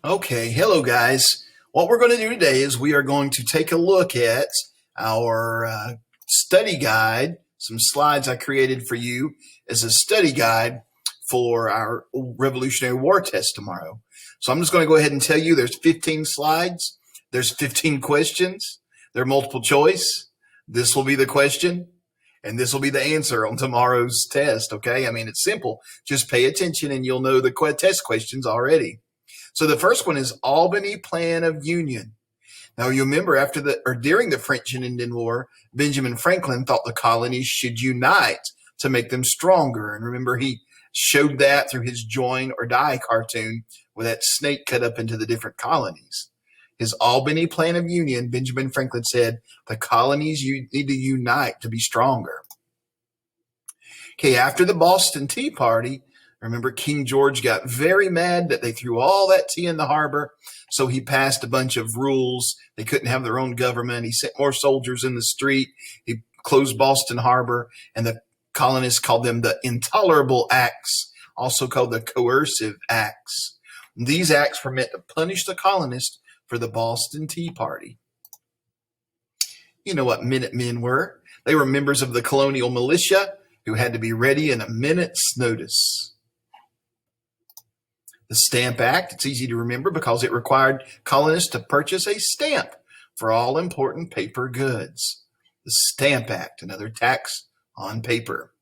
Okay, hello guys. What we're going to do today is we are going to take a look at our study guide, some slides I created for you as a study guide for our Revolutionary War test tomorrow. So I'm just going to go ahead and tell you there's 15 slides, there's 15 questions, they're multiple choice. This will be the question, and this will be the answer on tomorrow's test, okay? I mean, it's simple. Just pay attention and you'll know the test questions already. So the first one is Albany Plan of Union. Now you remember during the French and Indian War, Benjamin Franklin thought the colonies should unite to make them stronger. And remember, he showed that through his Join or Die cartoon with that snake cut up into the different colonies. His Albany Plan of Union, Benjamin Franklin said, the colonies need to unite to be stronger. Okay, after the Boston Tea Party, remember, King George got very mad that they threw all that tea in the harbor, so he passed a bunch of rules. They couldn't have their own government. He sent more soldiers in the street. He closed Boston Harbor, and the colonists called them the Intolerable Acts, also called the Coercive Acts. These acts were meant to punish the colonists for the Boston Tea Party. You know what Minutemen were. They were members of the colonial militia who had to be ready in a minute's notice. The Stamp Act, it's easy to remember because it required colonists to purchase a stamp for all important paper goods. The Stamp Act, another tax on paper.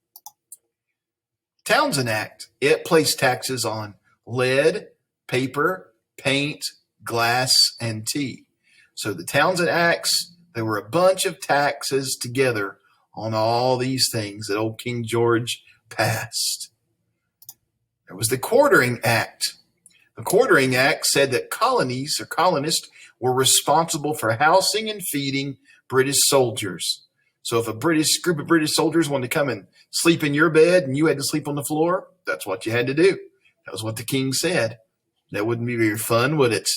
Townshend Act, it placed taxes on lead, paper, paint, glass, and tea. So the Townshend Acts, there were a bunch of taxes together on all these things that old King George passed. There was the Quartering Act. The Quartering Act said that colonies or colonists were responsible for housing and feeding British soldiers. So if a group of British soldiers wanted to come and sleep in your bed and you had to sleep on the floor, that's what you had to do. That was what the king said. That wouldn't be very fun, would it?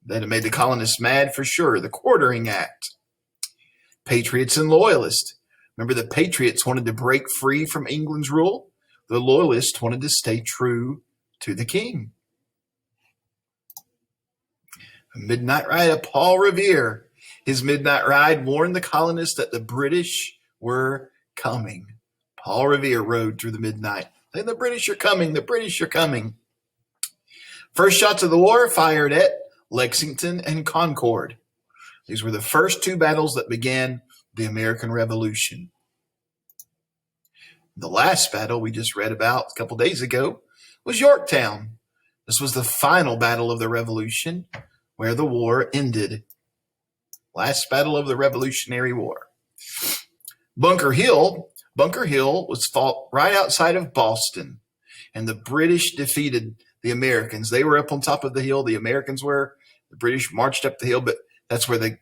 That made the colonists mad for sure. The Quartering Act. Patriots and Loyalists. Remember, the Patriots wanted to break free from England's rule. The Loyalists wanted to stay true to the king. A midnight ride of Paul Revere. His midnight ride warned the colonists that the British were coming. Paul Revere rode through the midnight. Saying, the British are coming, the British are coming. First shots of the war fired at Lexington and Concord. These were the first two battles that began the American Revolution. The last battle we just read about a couple days ago was Yorktown. This was the final battle of the Revolution, where the war ended. Last battle of the Revolutionary War. Bunker Hill was fought right outside of Boston, and the British defeated the Americans. They were up on top of the hill. The Americans were. The British marched up the hill, but that's where the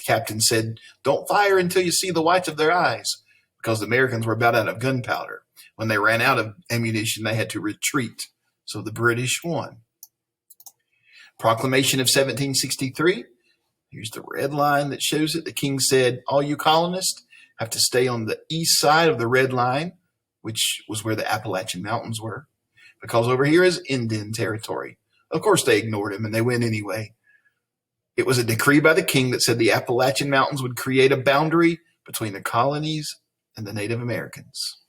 captain said, don't fire until you see the whites of their eyes, because the Americans were about out of gunpowder. When they ran out of ammunition, they had to retreat. So the British won. Proclamation of 1763. Here's the red line that shows it. The king said, all you colonists have to stay on the east side of the red line, which was where the Appalachian Mountains were, because over here is Indian territory. Of course, they ignored him and they went anyway. It was a decree by the king that said the Appalachian Mountains would create a boundary between the colonies and the Native Americans.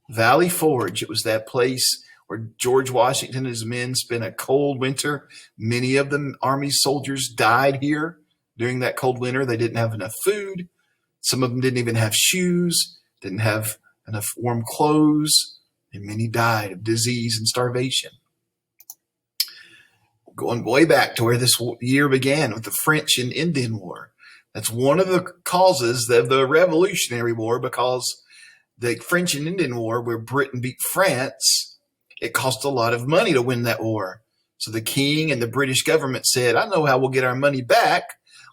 Valley Forge, it was that place where George Washington and his men spent a cold winter. Many of the Army soldiers died here during that cold winter. They didn't have enough food. Some of them didn't even have shoes, didn't have enough warm clothes, and many died of disease and starvation. Going way back to where this year began with the French and Indian War. That's one of the causes of the Revolutionary War, because the French and Indian War, where Britain beat France, it cost a lot of money to win that war. So the king and the British government said, I know how we'll get our money back.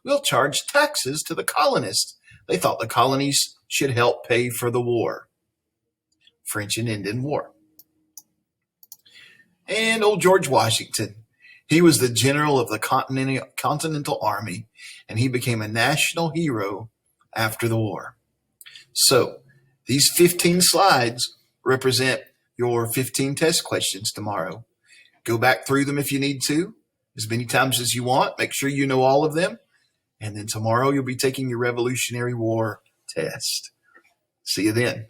We'll charge taxes to the colonists. They thought the colonies should help pay for the war. French and Indian War. And old George Washington. He was the general of the Continental Army, and he became a national hero after the war. So these 15 slides represent your 15 test questions tomorrow. Go back through them if you need to, as many times as you want. Make sure you know all of them. And then tomorrow you'll be taking your Revolutionary War test. See you then.